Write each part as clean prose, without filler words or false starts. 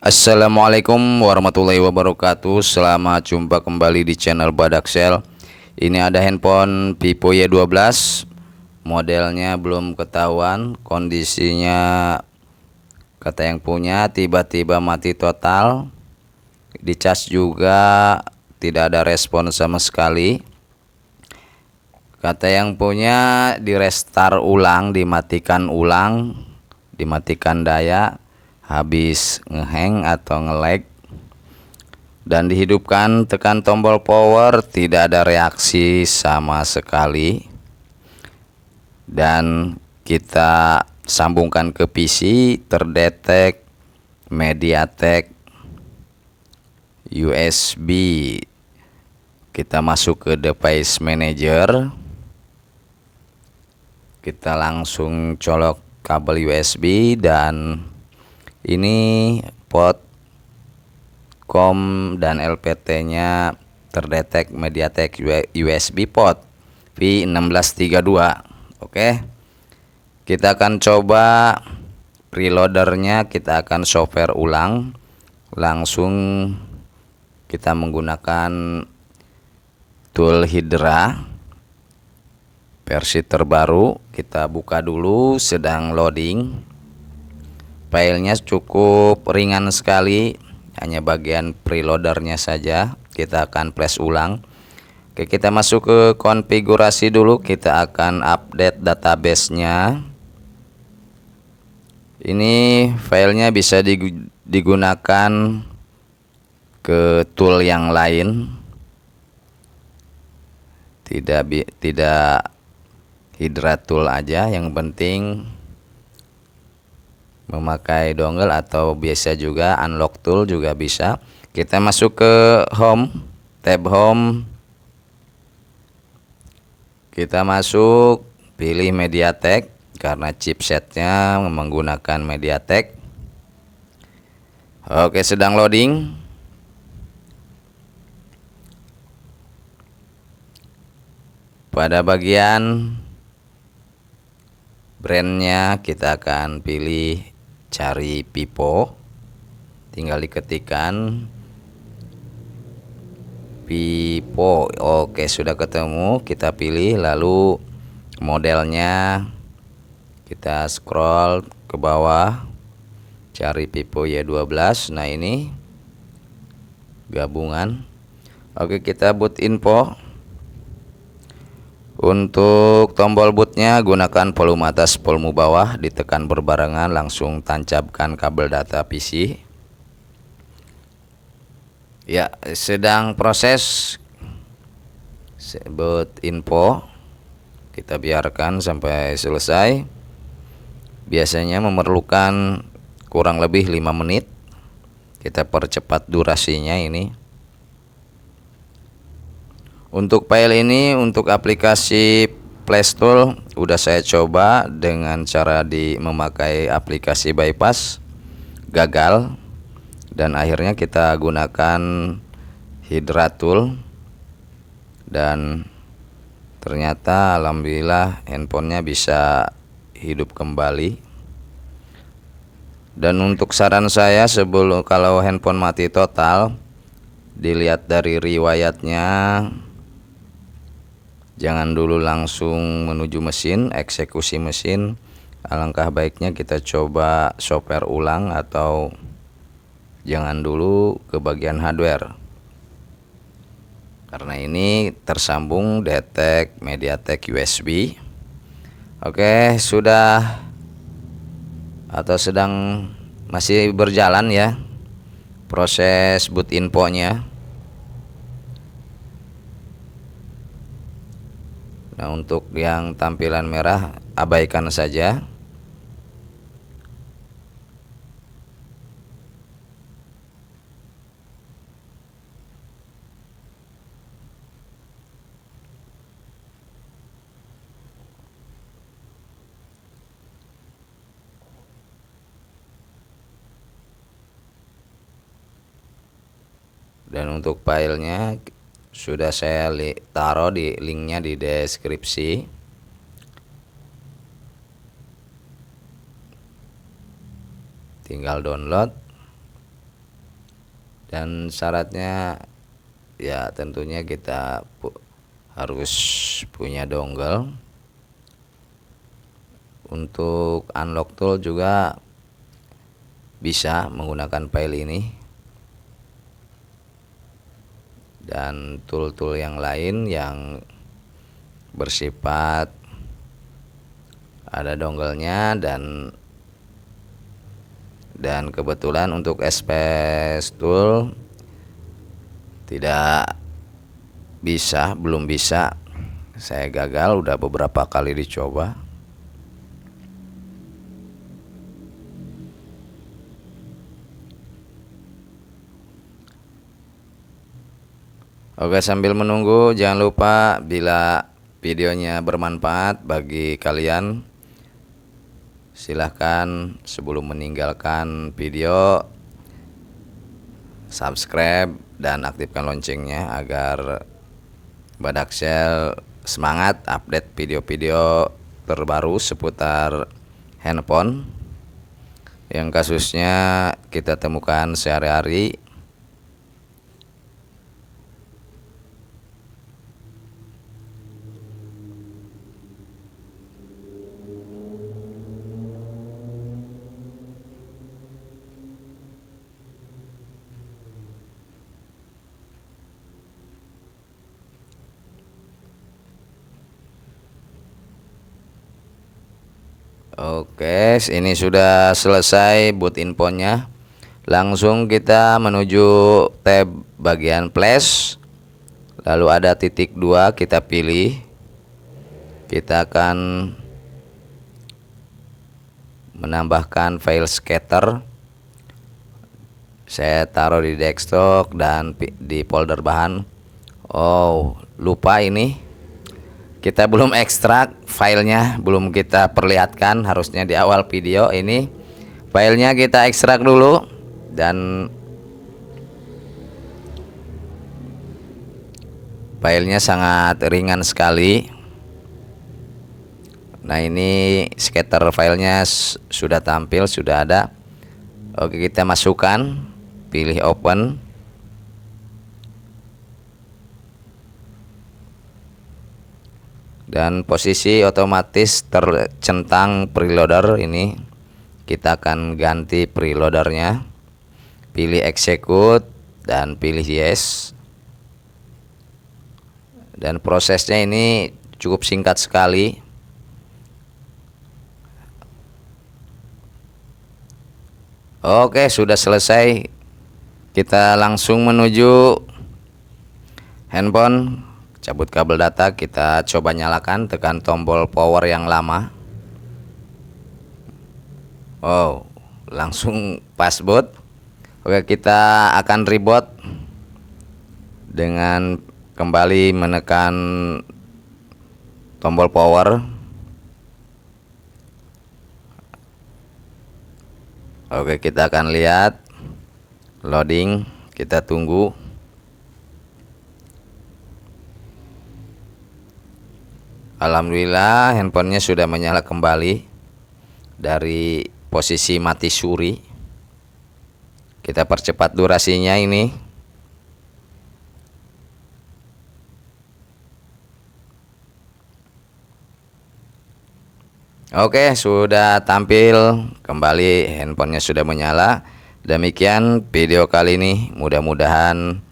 Assalamualaikum warahmatullahi wabarakatuh. Selamat jumpa kembali di channel Badaksel. Ini ada handphone Vivo Y12. Modelnya belum ketahuan, kondisinya kata yang punya tiba-tiba mati total. Dicas juga tidak ada respon sama sekali. Kata yang punya di restart ulang, dimatikan ulang, dimatikan daya, habis ngehang atau nge-lag, dan dihidupkan, tekan tombol power, tidak ada reaksi sama sekali. Dan kita sambungkan ke PC, terdetek MediaTek USB. Kita masuk ke device manager, kita langsung colok kabel USB, dan ini port COM dan LPT nya terdetek MediaTek USB port V1632. Oke, kita akan coba preloadernya, kita akan software ulang. Langsung kita menggunakan tool Hydra versi terbaru. Kita buka dulu, sedang loading. Filenya cukup ringan sekali, hanya bagian preloadernya saja. Kita akan flash ulang. Oke, kita masuk ke konfigurasi dulu. Kita akan update database-nya. Ini filenya bisa digunakan ke tool yang lain, tidak Hydra tool aja. Yang penting memakai dongle atau biasa juga unlock tool juga bisa. Kita masuk ke home, tab home, kita masuk, pilih MediaTek karena chipsetnya menggunakan MediaTek. Oke, sedang loading. Pada bagian brandnya kita akan pilih cari Vivo, tinggal diketikkan Vivo. Oke, sudah ketemu, kita pilih, lalu modelnya kita scroll ke bawah, cari Vivo Y12. Nah, ini gabungan. Oke, kita boot info. Untuk tombol bootnya gunakan volume atas volume bawah, ditekan berbarengan, langsung tancapkan kabel data PC. Ya, sedang proses boot info. Kita biarkan sampai selesai. Biasanya memerlukan kurang lebih 5 menit. Kita percepat durasinya ini. Untuk file ini, untuk aplikasi Playstore udah saya coba dengan cara memakai aplikasi bypass, gagal, dan akhirnya kita gunakan Hydra tool, dan ternyata alhamdulillah handphonenya bisa hidup kembali. Dan untuk saran saya, sebelum kalau handphone mati total, dilihat dari riwayatnya, jangan dulu langsung menuju mesin, eksekusi mesin. Alangkah baiknya kita coba software ulang, atau jangan dulu ke bagian hardware, karena ini tersambung detek MediaTek USB. Oke, sudah atau sedang masih berjalan ya proses boot infonya. Nah, untuk yang tampilan merah abaikan saja. Dan untuk filenya sudah saya taruh di linknya di deskripsi. Tinggal download. Dan syaratnya ya tentunya kita harus punya dongle. Untuk unlock tool juga bisa menggunakan file ini, dan tool-tool yang lain yang bersifat ada dongle-nya, dan kebetulan untuk SPS tool belum bisa, saya gagal, udah beberapa kali dicoba. Oke, sambil menunggu jangan lupa bila videonya bermanfaat bagi kalian, silahkan sebelum meninggalkan video subscribe dan aktifkan loncengnya agar Badaxel semangat update video-video terbaru seputar handphone yang kasusnya kita temukan sehari-hari. Oke, ini sudah selesai boot infonya. Langsung kita menuju tab bagian flash. Lalu ada titik 2, kita pilih. Kita akan menambahkan file scatter. Saya taruh di desktop dan di folder bahan. Oh, lupa ini. Kita belum ekstrak filenya, belum kita perlihatkan, harusnya di awal video. Ini filenya kita ekstrak dulu, dan filenya sangat ringan sekali. Nah, ini scatter filenya sudah tampil, sudah ada. Oke, kita masukkan, pilih open. Dan posisi otomatis tercentang preloader ini, kita akan ganti preloadernya. Pilih execute dan pilih yes. Dan prosesnya ini cukup singkat sekali. Oke, sudah selesai. Kita langsung menuju handphone. Cabut kabel data, kita coba nyalakan, tekan tombol power yang lama. Oh, langsung pas boot. Oke, kita akan reboot dengan kembali menekan tombol power. Oke, kita akan lihat loading, kita tunggu. Alhamdulillah handphonenya sudah menyala kembali dari posisi mati suri. Kita percepat durasinya ini. Oke, sudah tampil kembali, handphonenya sudah menyala. Demikian video kali ini, mudah-mudahan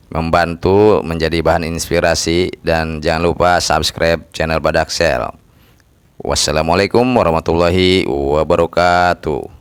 membantu, menjadi bahan inspirasi, dan jangan lupa subscribe channel Badaxel. Wassalamualaikum warahmatullahi wabarakatuh.